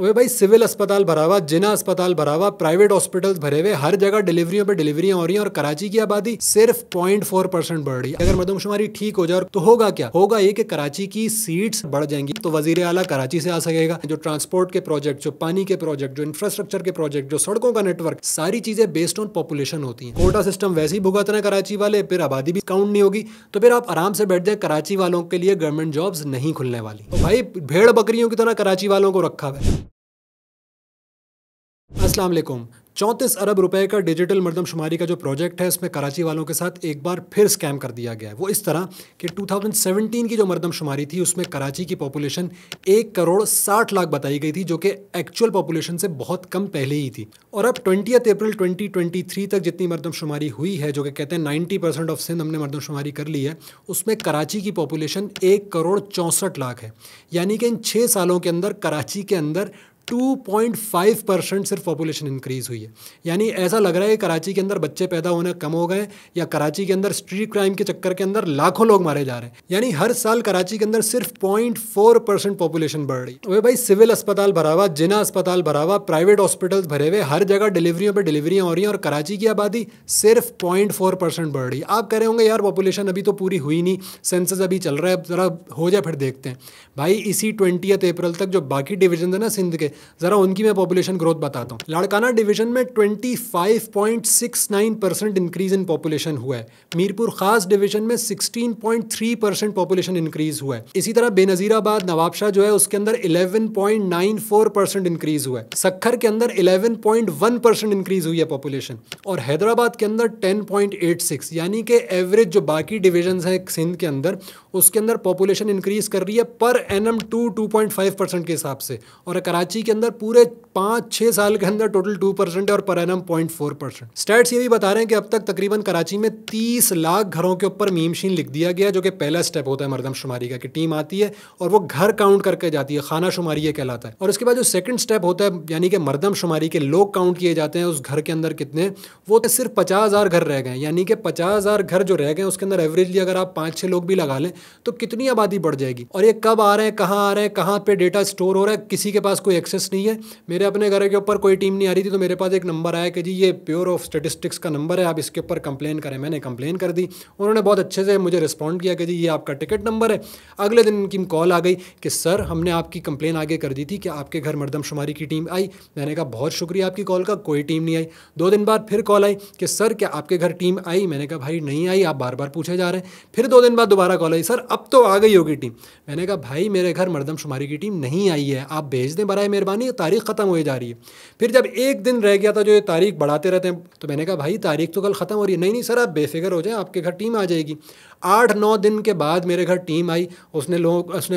ओए भाई, सिविल अस्पताल भरा हुआ, जिना अस्पताल भरा हुआ, प्राइवेट हॉस्पिटल्स भरे हुए, हर जगह डिलीवरियों पे डिलीवरियां हो रही हैं और कराची की आबादी सिर्फ 0.4% बढ़ रही है। अगर मरदमशुमारी ठीक हो जाए तो होगा क्या? होगा ये कि कराची की सीट्स बढ़ जाएंगी, तो वजीर आला कराची से आ सकेगा। जो ट्रांसपोर्ट के प्रोजेक्ट, जो पानी के प्रोजेक्ट, जो इंफ्रास्ट्रक्चर के प्रोजेक्ट, जो सड़कों का नेटवर्क, सारी चीजें बेस्ड ऑन पॉपुलेशन होती है। कोटा सिस्टम वैसे ही भुगतना कराची वाले, फिर आबादी भी काउंट नहीं होगी, तो फिर आप आराम से बैठ जाए। कराची वालों के लिए गवर्नमेंट जॉब्स नहीं खुलने वाली। तो भाई भेड़ बकरियों की तरह कराची वालों को रखा हुआ है। अस्सलाम वालेकुम। 34 अरब रुपए का डिजिटल मरदमशुमारी का जो प्रोजेक्ट है, इसमें कराची वालों के साथ एक बार फिर स्कैम कर दिया गया है। वो इस तरह कि 2017 की जो मरदमशुमारी थी, उसमें कराची की पॉपुलेशन 1 करोड़ 60 लाख बताई गई थी, जो कि एक्चुअल पॉपुलेशन से बहुत कम पहले ही थी। और अब 20 अप्रैल 2023 तक जितनी मरदमशुमारी हुई है, जो कि कहते हैं 90% ऑफ सिंध हमने मरदमशुमारी कर ली है, उसमें कराची की पॉपुलेशन 1 करोड़ 64 लाख है। यानी कि इन 6 सालों के अंदर कराची के अंदर 2.5% सिर्फ पॉपुलेशन इंक्रीज हुई है। यानी ऐसा लग रहा है कि कराची के अंदर बच्चे पैदा होने कम हो गए, या कराची के अंदर स्ट्रीट क्राइम के चक्कर के अंदर लाखों लोग मारे जा रहे हैं। यानी हर साल कराची के अंदर सिर्फ 0.4% पॉपुलेशन बढ़ रही है। भाई, सिविल अस्पताल भरा हुआ, जिना अस्पताल भरा हुआ, प्राइवेट हॉस्पिटल्स भरे हुए, हर जगह डिलीवरियों पर डिलीवरियां हो रही हैं और कराची की आबादी सिर्फ 0.4% बढ़ रही है। आप कह रहे होंगे यार पॉपुलेशन अभी तो पूरी हुई नहीं, सेंसस अभी चल रहा है, जरा हो जाए फिर देखते हैं। भाई, इसी 20 अप्रैल तक जो बाकी डिवीजन है ना सिंध के, जरा उनकी मैं पॉपुलेशन ग्रोथ बताता हूँ। लाड़काना डिवीजन में 25.69% इंक्रीज इन पॉपुलेशन हुआ है। मीरपुर खास डिवीजन में 16.3% पॉपुलेशन इंक्रीज हुआ है। इसी तरह बेनजीराबाद नवाबशाह जो है, उसके अंदर 11.94% इंक्रीज हुआ है। सक्खर के अंदर 11.1% इंक्रीज हुई है पॉपुलेशन, और हैदराबाद के अंदर 10.86। यानी कि एवरेज जो बाकी डिवीजन है सिंध के अंदर, उसके अंदर पॉपुलेशन इंक्रीज कर रही है पर एनम 2.5% के हिसाब से, और कराची के अंदर पूरे 5-6 साल के अंदर टोटल 2% है और पर एनम 0.4%। स्टैट्स ये भी बता रहे हैं कि अब तक तकरीबन कराची में 30 लाख घरों के ऊपर मीम शीन लिख दिया गया, जो कि पहला स्टेप होता है मरदमशुमारी का, कि टीम आती है और वो घर काउंट करके जाती है, खाना शुमारी ये कहलाता है। और उसके बाद जो सेकंड स्टेप होता है, यानी कि मरदमशुमारी के लोग काउंट किए जाते हैं उस घर के अंदर कितने, वो सिर्फ 50,000 घर रह गए। यानी कि 50,000 घर जो रह गए, उसके अंदर एवरेजली अगर आप 5-6 लोग भी लगा लें तो कितनी आबादी बढ़ जाएगी। और ये कब आ रहे हैं, कहाँ आ रहे हैं, कहाँ पे डेटा स्टोर हो रहा है, किसी के पास कोई एक्सेस नहीं है। मेरे अपने घर के ऊपर कोई टीम नहीं आ रही थी, तो मेरे पास एक नंबर आया कि जी ये ब्यूरो ऑफ स्टैटिस्टिक्स का नंबर है, आप इसके ऊपर कंप्लेन करें। मैंने कंप्लेन कर दी, उन्होंने बहुत अच्छे से मुझे रिस्पॉन्ड किया कि जी ये आपका टिकट नंबर है। अगले दिन उनकी कॉल आ गई कि सर हमने आपकी कंप्लेन आगे कर दी थी कि आपके घर मरदमशुमारी की टीम आई। मैंने कहा बहुत शुक्रिया आपकी कॉल का, कोई टीम नहीं आई। 2 दिन बाद फिर कॉल आई कि सर क्या आपके घर टीम आई? मैंने कहा भाई नहीं आई, आप बार बार पूछे जा रहे हैं। फिर 2 दिन बाद दोबारा कॉल आई, सर अब तो आ गई होगी टीम। मैंने कहा भाई मेरे घर मरदमशुमारी की टीम नहीं आई है, आप भेज दें बराए मेहरबानी, तारीख ख़त्म हो जा रही है। फिर जब एक दिन रह गया था, जो ये तारीख बढ़ाते रहते हैं, तो मैंने कहा भाई तारीख तो कल ख़त्म हो रही है। नहीं सर आप बेफिक्र हो जाएं, आपके घर टीम आ जाएगी। 8-9 दिन के बाद मेरे घर टीम आई। उसने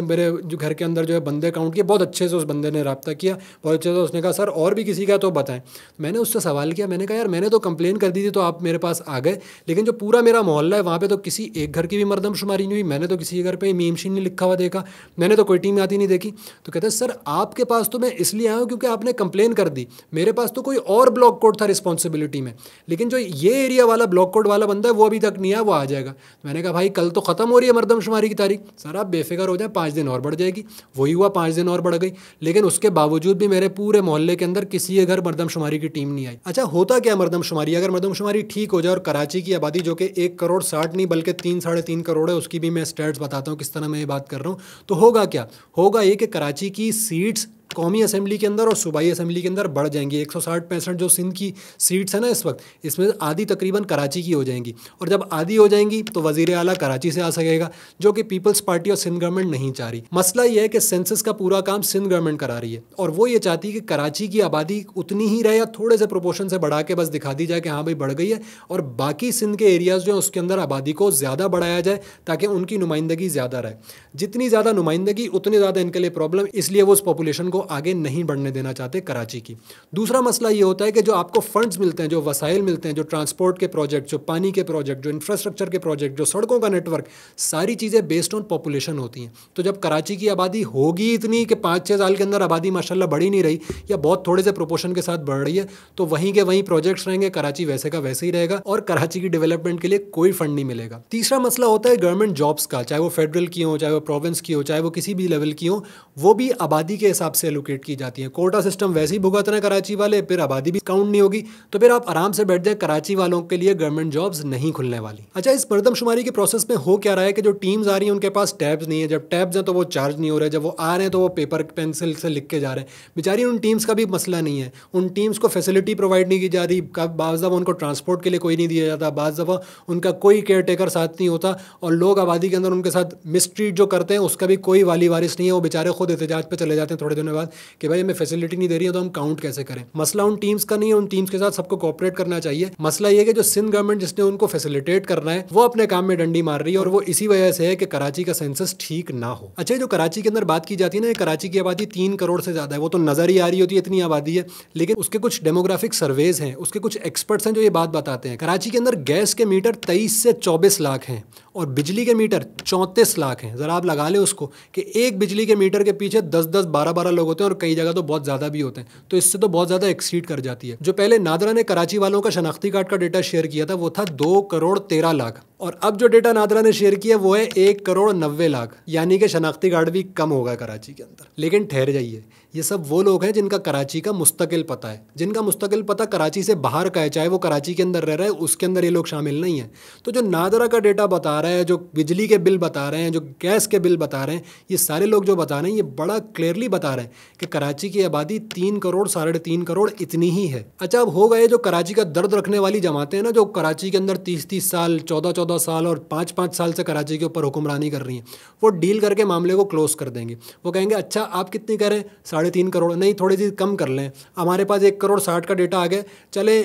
मेरे जो घर के अंदर जो है बंदे काउंट किए, बहुत अच्छे से उस बंदे ने रब्ता किया, बहुत अच्छे से। उसने कहा सर और भी किसी का तो बताएं। मैंने उससे सवाल किया, मैंने कहा यार मैंने तो कंप्लेन कर दी थी तो आप मेरे पास आ गए, लेकिन जो पूरा मेरा मोहल्ला है वहाँ पे तो किसी एक घर की भी मरदमशुमारी नहीं हुई, मैंने तो किसी घर पे मीम शीन नहीं लिखा हुआ देखा, मैंने तो कोई टीम आती नहीं देखी। तो कहते हैं सर आपके पास तो मैं इसलिए आया हूँ क्योंकि आपने कंप्लेन कर दी, मेरे पास तो कोई और ब्लॉक कोड था रिस्पॉन्सिबिलिटी में, लेकिन जो ये एरिया वाला ब्लॉक कोड वाला बंदा है वो अभी तक नहीं आया, वो आ जाएगा। मैंने कहा भाई कल तो खत्म हो रही है मरदमशुमारी की तारीख, सर आप बेफिक्र हो जाए 5 दिन और बढ़ जाएगी। वही हुआ, 5 दिन और बढ़ गई, लेकिन उसके बावजूद भी मेरे पूरे मोहल्ले के अंदर किसी के घर मरदमशुमारी की टीम नहीं आई। अच्छा होता क्या मरदमशुमारी? अगर मरदमशुमारी ठीक हो जाए और कराची की आबादी जो कि 1 करोड़ 60 नहीं बल्कि 3-3.5 करोड़ है, उसकी भी मैं स्टैट्स बताता हूँ किस तरह मैं ये बात कर रहा हूँ, तो होगा क्या? होगा ये कि कराची की सीट्स कौमी असेंबली के अंदर और सूबाई असेंबली के अंदर बढ़ जाएंगी। 160-65 जो सिंध की सीट्स है ना इस वक्त, इसमें आधी तकरीबन कराची की हो जाएंगी, और जब आधी हो जाएंगी तो वजीर आला कराची से आ सकेगा, जो कि पीपल्स पार्टी और सिंध गवर्नमेंट नहीं चाह रही। मसला यह है कि सेंसस का पूरा काम सिंध गवर्नमेंट करा रही है, और वो ये चाहती है कि कराची की आबादी उतनी ही रहे या थोड़े से प्रोपोर्शन से बढ़ा के बस दिखा दी जाए कि हाँ भाई बढ़ गई है, और बाकी सिंध के एरियाज़ जो है उसके अंदर आबादी को ज़्यादा बढ़ाया जाए ताकि उनकी नुमाइंदगी ज़्यादा रहे। जितनी ज़्यादा नुमाइंदगी उतनी ज़्यादा इनके लिए प्रॉब्लम, इसलिए वो उस पॉपुलेशन को आगे नहीं बढ़ने देना चाहते कराची की। दूसरा मसला ये होता है कि जो आपको फंड्स मिलते हैं, जो वसाइल मिलते हैं, जो ट्रांसपोर्ट के प्रोजेक्ट, जो पानी के प्रोजेक्ट, जो इंफ्रास्ट्रक्चर के प्रोजेक्ट, जो सड़कों का नेटवर्क, सारी चीज़ें बेस्ड ऑन पॉपुलेशन होती हैं। तो जब कराची की आबादी होगी इतनी कि 5-6 साल के अंदर आबादी माशाल्लाह बढ़ ही नहीं रही या बहुत थोड़े से प्रोपोर्शन के साथ बढ़ रही है, तो वहीं के वहीं प्रोजेक्ट्स रहेंगे, कराची वैसे का वैसे ही रहेगा और कराची की डेवलपमेंट के लिए कोई फंड नहीं मिलेगा। तीसरा मसला होता है गवर्नमेंट जॉब्स का, चाहे वो फेडरल की हो, चाहे वो प्रोविंस की हो, चाहे वो किसी भी लेवल की हो, वो भी आबादी के हिसाब से एलोकेट की जाती हैं। कोटा सिस्टम वैसे ही भुगत रहे हैं कराची वाले, फिर आबादी भी काउंट नहीं होगी, तो फिर आप आराम से बैठ जाए, कराची वालों के लिए गवर्नमेंट जॉब्स नहीं खुलने वाली। अच्छा, इस मरदमशुमारी के प्रोसेस में हो क्या रहा है कि जो टीम्स आ रही हैं उनके पास टैब्स नहीं है, जब टैब्स हैं तो वो चार्ज नहीं हो रहे, जब वो आ रहे हैं तो वो पेपर पेंसिल से लिख के जा रहे हैं। बेचारी उन टीम्स का भी मसला नहीं है, उन टीम्स को फैसिलिटी प्रोवाइड नहीं की जा रही, बाज़ दफ़ा उनको ट्रांसपोर्ट के लिए कोई नहीं दिया जाता, बाज़ दफ़ा उनका कोई केयर टेकर साथ नहीं होता, और लोग आबादी के अंदर उनके साथ मिसट्रीट जो करते हैं उसका भी कोई वाली वारिस नहीं है। वो बेचारे खुद एहतजाज पे चले जाते हैं थोड़े दिनों बाद कि भाई हमें फैसिलिटी नहीं दे रही है तो हम काउंट कैसे करें। मसला उन टीम्स का नहीं है, उन टीम्स के साथ सबको कोऑपरेट करना चाहिए। मसला ये है कि जो सिंध गवर्नमेंट जिसने उनको फैसिलिटेट करना है वो अपने काम में डंडी मार रही है, और वो इसी वजह से है कि कराची का सेंसस ठीक ना हो। अच्छा, जो कराची के अंदर बात की जाती है ना, कराची की आबादी 3 करोड़ से ज़्यादा है, वो तो नज़र ही आ रही होती है इतनी आबादी है, लेकिन उसके कुछ डेमोग्राफिक सर्वेज हैं, उसके कुछ एक्सपर्ट्स हैं जो ये बात बताते हैं। कराची के अंदर गैस के मीटर 23 से 24 लाख हैं और बिजली के मीटर 34 लाख हैं। ज़रा आप लगा लें उसको कि एक बिजली के मीटर के पीछे 10-10, 12-12 लोग होते हैं, और कई जगह तो बहुत ज़्यादा भी होते हैं, तो इससे तो बहुत ज़्यादा एक्सीड कर जाती है। जो पहले नादरा ने कराची वालों का शनाख्ती कार्ड का डेटा शेयर किया था वो था 2 करोड़ 13 लाख, और अब जो डेटा नादरा ने शेयर किया वो है 1 करोड़ 90 लाख, यानी कि शनाख्ती कार्ड भी कम होगा कराची के अंदर। लेकिन ठहर जाइए, ये सब वो लोग हैं जिनका कराची का मुस्तकिल पता है, जिनका मुस्तकिल पता कराची से बाहर का है, चाहे वो कराची के अंदर रह रहा है, उसके अंदर ये लोग शामिल नहीं हैं। तो जो नादरा का डेटा बता रहा है, जो बिजली के बिल बता रहे हैं, जो गैस के बिल बता रहे हैं, ये सारे लोग जो बता रहे हैं ये बड़ा क्लियरली बता रहे हैं कि कराची की आबादी 3 करोड़ 3.5 करोड़ इतनी ही है। अच्छा, अब हो गए जो कराची का दर्द रखने वाली जमातें हैं ना, जो कराची के अंदर 30-30 साल, 14-14 साल और 5-5 साल से कराची के ऊपर हुक्मरानी कर रही हैं, वो डील करके मामले को क्लोज कर देंगे। वो कहेंगे अच्छा आप कितनी करें, 3.5 करोड़, नहीं थोड़ी सी कम कर लें, हमारे पास 1 करोड़ 60 का डेटा आ गया, चले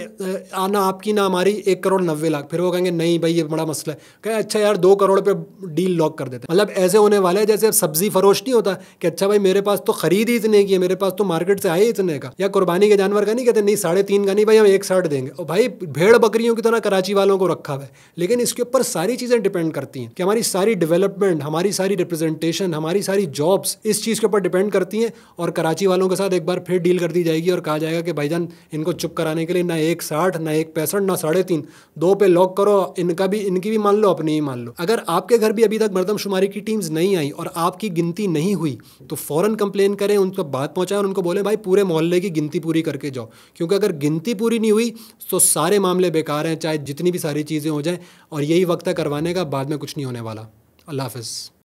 आना आपकी ना हमारी 1 करोड़ 90 लाख। फिर वो कहेंगे नहीं भाई ये बड़ा मसला है, कहे अच्छा यार 2 करोड़ पे डील लॉक कर देते हैं। मतलब ऐसे होने वाला है जैसे सब्जी फरोश नहीं होता कि अच्छा भाई मेरे पास तो खरीद ही इतने की है, मेरे पास तो मार्केट से आए इतने का, या कुर्बानी के जानवर का नहीं कहते नहीं 3.5 का नहीं भाई हम 1.60 देंगे, और भाई भेड़ बकरियों की तरह कराची वालों को रखा हुआ है। लेकिन इसके ऊपर सारी चीज़ें डिपेंड करती हैं कि हमारी सारी डेवलपमेंट, हमारी सारी रिप्रेजेंटेशन, हमारी सारी जॉब्स इस चीज़ के ऊपर डिपेंड करती हैं, और कराची वालों के साथ एक बार फिर डील कर दी जाएगी और कहा जाएगा कि भाईजान इनको चुप कराने के लिए ना 1.60 ना 1.65 ना 3.5, 2 पे लॉक करो, इनकी भी मान लो अपनी ही मान लो। अगर आपके घर भी अभी तक मरदमशुमारी की टीम्स नहीं आई और आपकी गिनती नहीं हुई तो फ़ौरन कंप्लेन करें, उनको बात पहुंचाएं और उनको बोले भाई पूरे मोहल्ले की गिनती पूरी करके जाओ, क्योंकि अगर गिनती पूरी नहीं हुई तो सारे मामले बेकार हैं, चाहे जितनी भी सारी चीज़ें हो जाएं, और यही वक्त है करवाने का, बाद में कुछ नहीं होने वाला। अल्लाह हाफ़िज़।